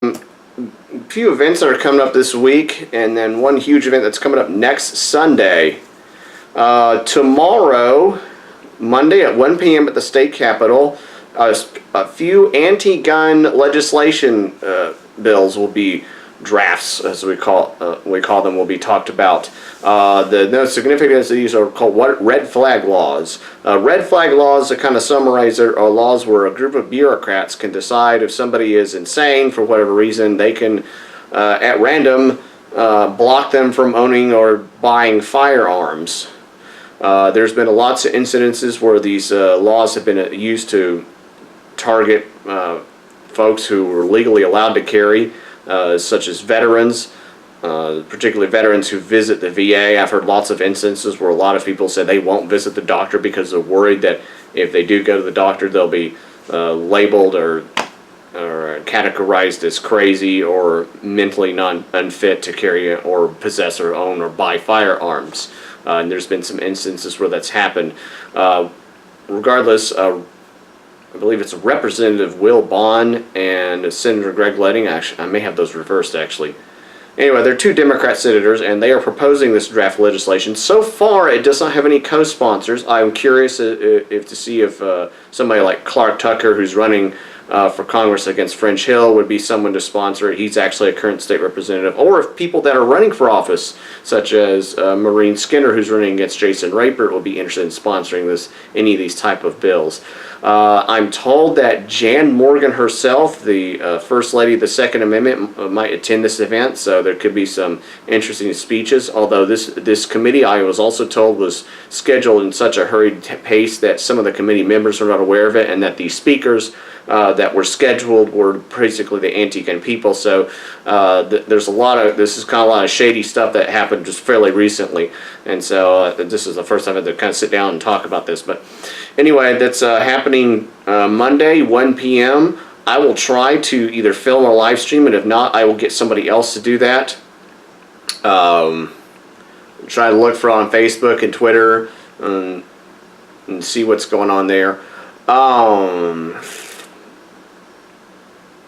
A few events that are coming up this week, and then one huge event that's coming up next Sunday. Tomorrow, Monday at 1 p.m. at the state capitol, a few anti-gun legislation bills will be drafts, as we call them, will be talked about. The significance of these are called red flag laws. Red flag laws, to kind of summarize, are laws where a group of bureaucrats can decide if somebody is insane for whatever reason. They can, at random, block them from owning or buying firearms. There's been lots of incidences where these laws have been used to target folks who were legally allowed to carry, such as veterans, particularly veterans who visit the VA. I've heard lots of instances where a lot of people said they won't visit the doctor because they're worried that if they do go to the doctor, they'll be labeled or categorized as crazy or mentally unfit to carry or possess or own or buy firearms. And there's been some instances where that's happened. Regardless, I believe it's Representative Will Bond and Senator Greg Leding. Actually, I may have those reversed, actually. Anyway, they're two Democrat senators, and they are proposing this draft legislation. So far, it does not have any co-sponsors. I'm curious to see if somebody like Clark Tucker, who's running for Congress against French Hill, would be someone to sponsor it. He's actually a current state representative. Or if people that are running for office, such as Maureen Skinner, who's running against Jason Rapert, will be interested in sponsoring any of these type of bills. I'm told that Jan Morgan herself, the First Lady of the Second Amendment, might attend this event, so there could be some interesting speeches. Although this committee, I was also told, was scheduled in such a hurried pace that some of the committee members are not aware of it, and that the speakers that were scheduled were basically the anti-gun people. So there's a lot of shady stuff that happened just fairly recently, and so this is the first time I had to kind of sit down and talk about this. But anyway, that's happening Monday, 1 p.m. I will try to either film or live stream, and if not, I will get somebody else to do that. Try to look for it on Facebook and Twitter and see what's going on there.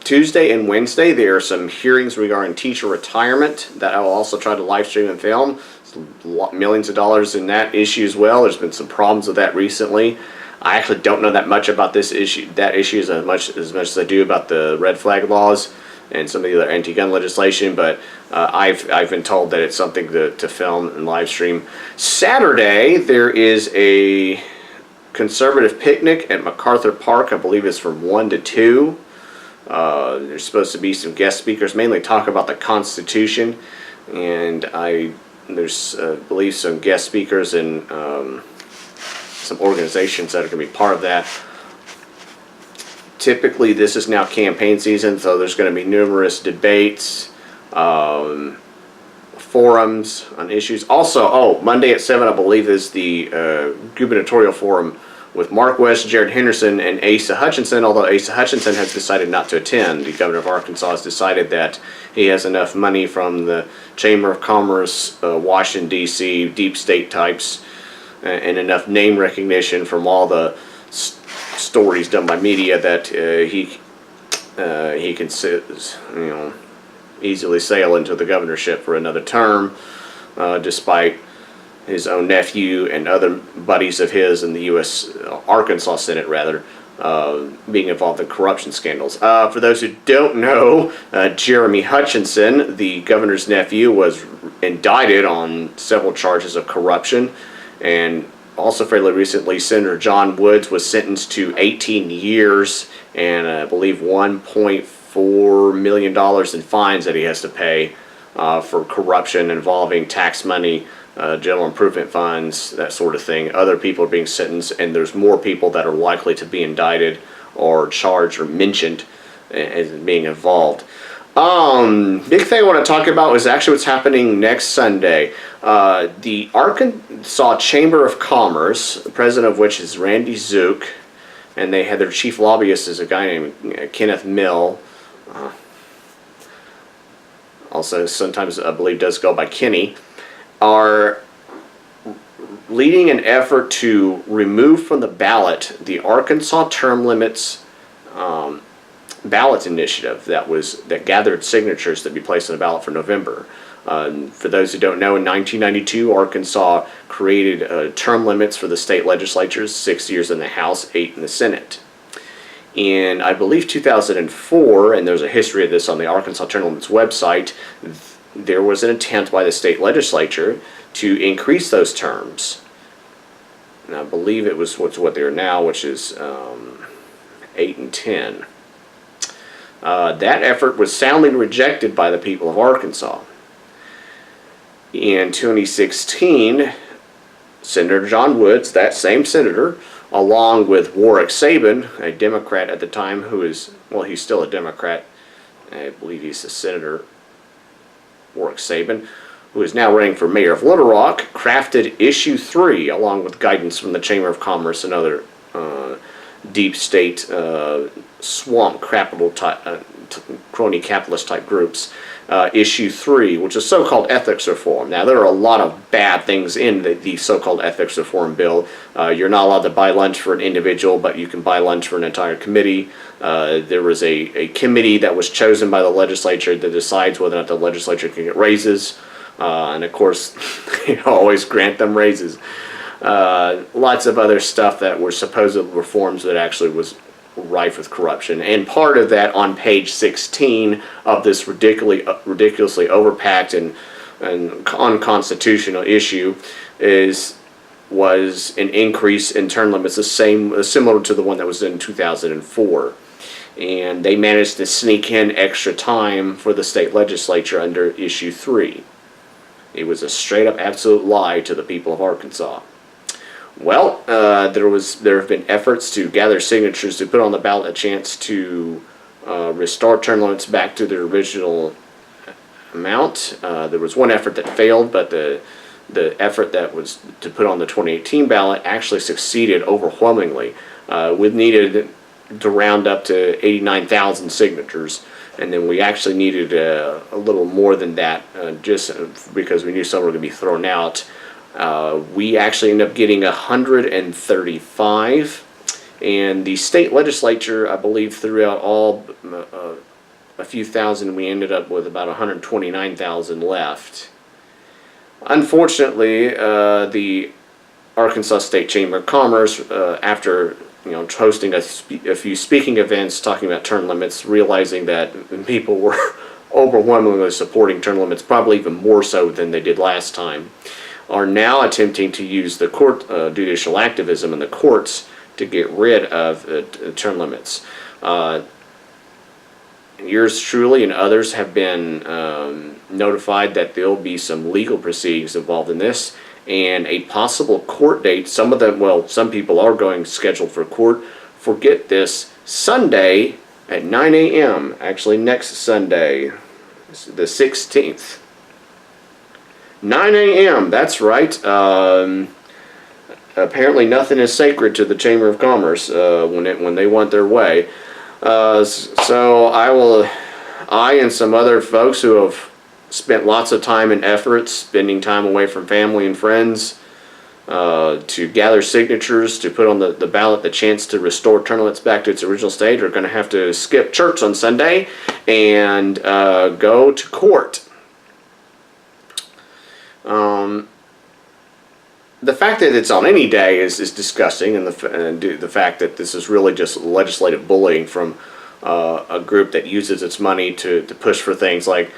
Tuesday and Wednesday, there are some hearings regarding teacher retirement that I will also try to live stream and film. Millions of dollars in that issue as well. There's been some problems with that recently. I actually don't know that much about that issue as much as I do about the red flag laws and some of the other anti-gun legislation, but I've been told that it's something to film and live stream. Saturday, there is a conservative picnic at MacArthur Park. I believe it's from 1 to 2. There's supposed to be some guest speakers, mainly talk about the Constitution, and there's I believe some guest speakers and some organizations that are going to be part of that. Typically, this is now campaign season, so there's going to be numerous debates, forums on issues. Also, Monday at 7, I believe, is the gubernatorial forum with Mark West, Jared Henderson, and Asa Hutchinson, although Asa Hutchinson has decided not to attend. The governor of Arkansas has decided that he has enough money from the Chamber of Commerce, Washington, D.C., deep state types, and enough name recognition from all the stories done by media that he can easily sail into the governorship for another term, despite his own nephew and other buddies of his in the Arkansas Senate, rather, being involved in corruption scandals. For those who don't know, Jeremy Hutchinson, the governor's nephew, was indicted on several charges of corruption, and also fairly recently, Senator John Woods was sentenced to 18 years and I believe $1.4 million in fines that he has to pay for corruption involving tax money, general improvement funds, that sort of thing. Other people are being sentenced, and there's more people that are likely to be indicted or charged or mentioned as being involved. Big thing I want to talk about is actually what's happening next Sunday. The Arkansas Chamber of Commerce, the president of which is Randy Zook, and they had their chief lobbyist is a guy named Kenneth Mill. Also, sometimes I believe does go by Kenny, are leading an effort to remove from the ballot the Arkansas term limits ballot initiative that gathered signatures to be placed on the ballot for November. For those who don't know, in 1992, Arkansas created term limits for the state legislatures, 6 years in the House, 8 in the Senate. In, I believe, 2004, and there's a history of this on the Arkansas Term Limits website, there was an attempt by the state legislature to increase those terms. And I believe it was what they are now, which is 8 and 10. That effort was soundly rejected by the people of Arkansas. In 2016, Senator John Woods, that same senator, along with Warwick Sabin, a Democrat at the time, he's still a Democrat, I believe he's a senator, Warwick Sabin, who is now running for mayor of Little Rock, crafted Issue 3, along with guidance from the Chamber of Commerce and other deep state swamp capital type, crony capitalist type groups. Issue 3, which is so-called ethics reform. Now, there are a lot of bad things in the so-called ethics reform bill. You're not allowed to buy lunch for an individual, but you can buy lunch for an entire committee. There was a committee that was chosen by the legislature that decides whether or not the legislature can get raises. And of course, they always grant them raises. Lots of other stuff that were supposed reforms that actually was rife with corruption. And part of that, on page 16 of this ridiculously overpacked and unconstitutional issue, was an increase in term limits, similar to the one that was in 2004. And they managed to sneak in extra time for the state legislature under Issue 3. It was a straight up absolute lie to the people of Arkansas. Well, there have been efforts to gather signatures to put on the ballot a chance to restore term limits back to their original amount. There was one effort that failed, but the effort that was to put on the 2018 ballot actually succeeded overwhelmingly. We needed to round up to 89,000 signatures, and then we actually needed a little more than that, just because we knew some were going to be thrown out. We actually ended up getting 135, and the state legislature, I believe, threw out all a few thousand. We ended up with about 129,000 left. Unfortunately, the Arkansas State Chamber of Commerce, after hosting a few speaking events talking about term limits, realizing that people were overwhelmingly supporting term limits, probably even more so than they did last time, are now attempting to use the court judicial activism in the courts to get rid of term limits. Yours truly and others have been notified that there will be some legal proceedings involved in this, and a possible court date. Some people are going scheduled for court. Forget this, Sunday at 9 a.m. Actually, next Sunday, the 16th. 9 a.m. That's right. Apparently, nothing is sacred to the Chamber of Commerce when they want their way. So I and some other folks who have spent lots of time and effort spending time away from family and friends to gather signatures to put on the ballot the chance to restore term limits back to its original state are going to have to skip church on Sunday and go to court. The fact that it's on any day is disgusting, and the fact that this is really just legislative bullying from a group that uses its money to push for things like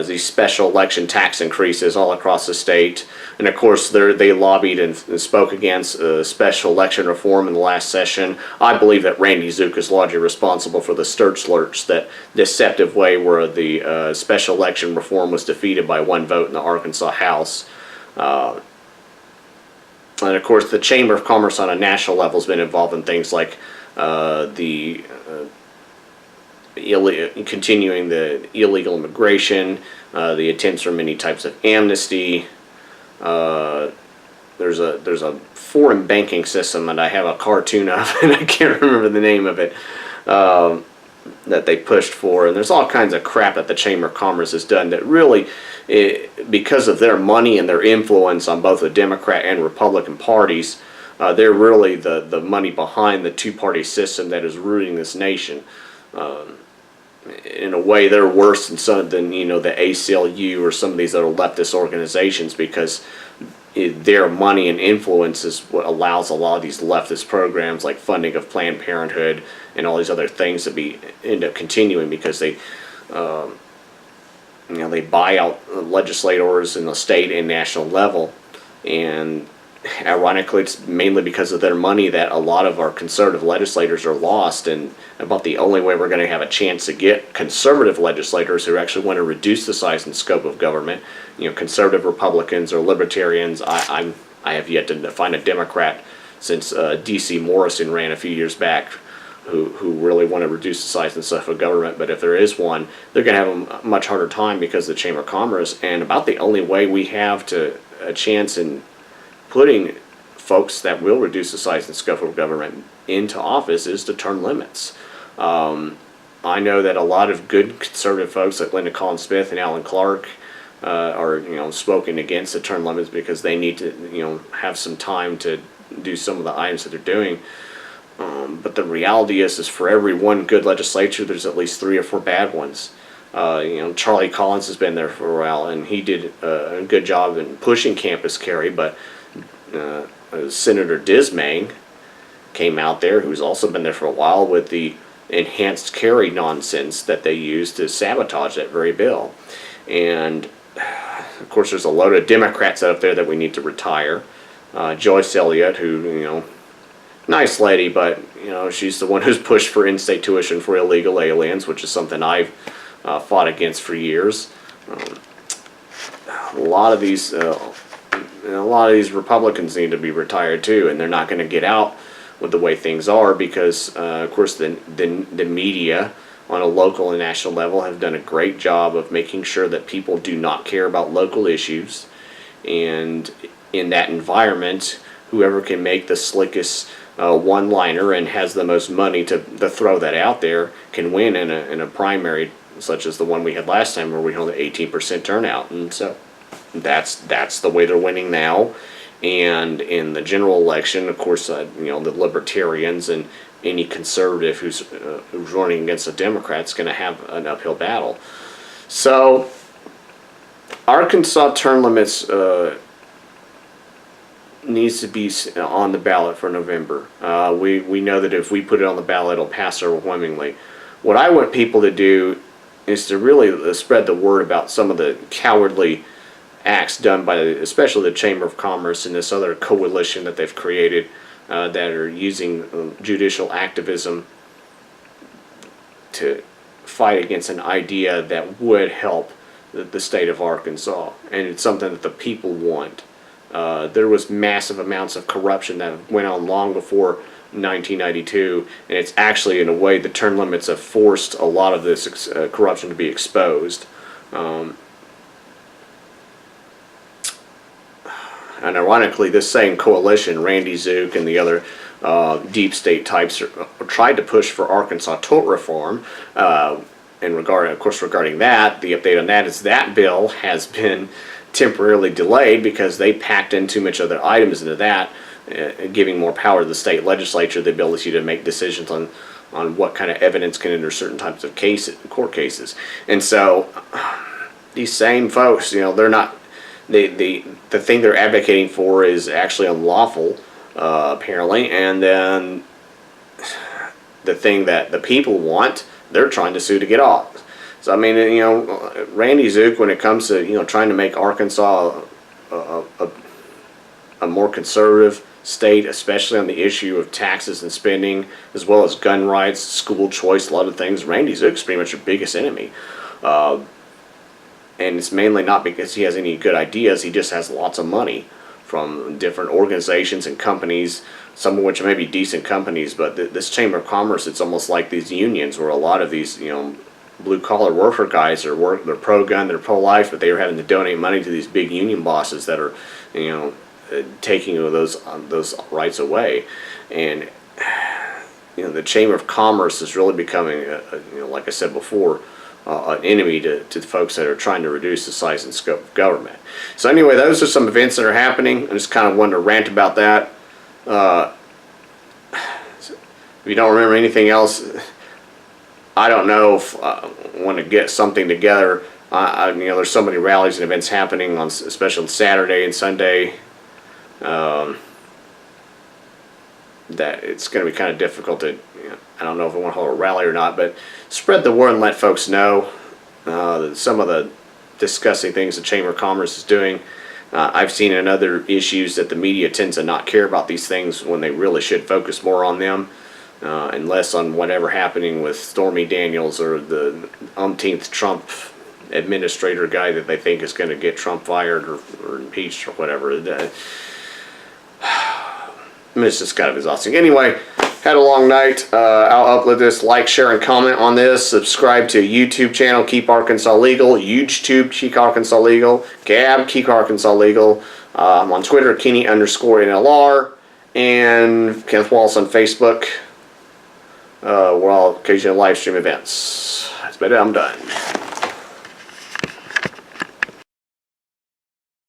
these special election tax increases all across the state. And of course they lobbied and spoke against special election reform in the last session. I believe that Randy Zook is largely responsible for the Sturch Lurch, that deceptive way where the special election reform was defeated by one vote in the Arkansas House. And of course the Chamber of Commerce on a national level has been involved in things like continuing the illegal immigration, the attempts for many types of amnesty. There's a foreign banking system that I have a cartoon of, and I can't remember the name of it, that they pushed for. And there's all kinds of crap that the Chamber of Commerce has done that really, because of their money and their influence on both the Democrat and Republican parties, they're really the money behind the two-party system that is ruining this nation. in a way, they're worse than the ACLU or some of these other leftist organizations, because their money and influence is what allows a lot of these leftist programs, like funding of Planned Parenthood and all these other things, to end up continuing, because they buy out legislators in the state and national level. And ironically, it's mainly because of their money that a lot of our conservative legislators are lost, and about the only way we're going to have a chance to get conservative legislators who actually want to reduce the size and scope of government, conservative Republicans or libertarians. I have yet to find a Democrat since D.C. Morrison ran a few years back who really want to reduce the size and stuff of government. But if there is one, they're going to have a much harder time because of the Chamber of Commerce. And about the only way we have a chance in putting folks that will reduce the size and scope of government into office is to term limits. I know that a lot of good conservative folks like Linda Collins Smith and Alan Clark are spoken against the term limits, because they need to have some time to do some of the items that they're doing. But the reality is for every one good legislature, there's at least 3 or 4 bad ones. Charlie Collins has been there for a while, and he did a good job in pushing campus carry, but Senator Dismayne came out there, who's also been there for a while, with the enhanced carry nonsense that they used to sabotage that very bill. And of course, there's a load of Democrats out there that we need to retire. Joyce Elliott, who, nice lady, but she's the one who's pushed for in-state tuition for illegal aliens, which is something I've fought against for years. A lot of these Republicans need to be retired too, and they're not going to get out with the way things are, because of course the media on a local and national level have done a great job of making sure that people do not care about local issues. And in that environment, whoever can make the slickest one-liner and has the most money to throw that out there can win in a primary such as the one we had last time, where we held an 18% turnout. And so that's the way they're winning now. And in the general election, of course, the libertarians and any conservative who's running against the Democrats is going to have an uphill battle. So Arkansas term limits needs to be on the ballot for November. We know that if we put it on the ballot, it'll pass overwhelmingly. What I want people to do is to really spread the word about some of the cowardly acts done by especially the Chamber of Commerce and this other coalition that they've created that are using judicial activism to fight against an idea that would help the state of Arkansas. And it's something that the people want. There was massive amounts of corruption that went on long before 1992, and it's actually, in a way, the term limits have forced a lot of this corruption to be exposed. And ironically, this same coalition, Randy Zook and the other deep state types, tried to push for Arkansas tort reform. And regarding that, the update on that is that bill has been temporarily delayed because they packed in too much other items into that, giving more power to the state legislature, the ability to make decisions on what kind of evidence can enter certain types of court cases. And so these same folks, they're not. The thing they're advocating for is actually unlawful, apparently, and then the thing that the people want, they're trying to sue to get off. So I mean, Randy Zook, when it comes to trying to make Arkansas a more conservative state, especially on the issue of taxes and spending, as well as gun rights, school choice, a lot of things, Randy Zook's pretty much your biggest enemy. And it's mainly not because he has any good ideas, he just has lots of money from different organizations and companies, some of which may be decent companies, but this Chamber of Commerce, it's almost like these unions where a lot of these, blue-collar worker guys they're pro-gun, they're pro-life, but they are having to donate money to these big union bosses that are, taking those rights away. And, the Chamber of Commerce is really becoming, like I said before, an enemy to the folks that are trying to reduce the size and scope of government. So anyway, those are some events that are happening. I just kind of wanted to rant about that. If you don't remember anything else, I don't know if I want to get something together. There's so many rallies and events happening on, especially on Saturday and Sunday, that it's going to be kind of difficult to. I don't know if I want to hold a rally or not, but spread the word and let folks know some of the disgusting things the Chamber of Commerce is doing. I've seen in other issues that the media tends to not care about these things when they really should focus more on them, and less on whatever happening with Stormy Daniels or the umpteenth Trump administrator guy that they think is going to get Trump fired or impeached or whatever. It's just kind of exhausting. Anyway, had a long night. I'll upload this. Like, share, and comment on this. Subscribe to YouTube channel, Keep Arkansas Legal. YouTube, Keep Arkansas Legal. Gab, Keep Arkansas Legal. I'm on Twitter, Kenny_NLR. And Kenneth Wallace on Facebook. Where I'll occasionally live stream events. That's about it. I'm done.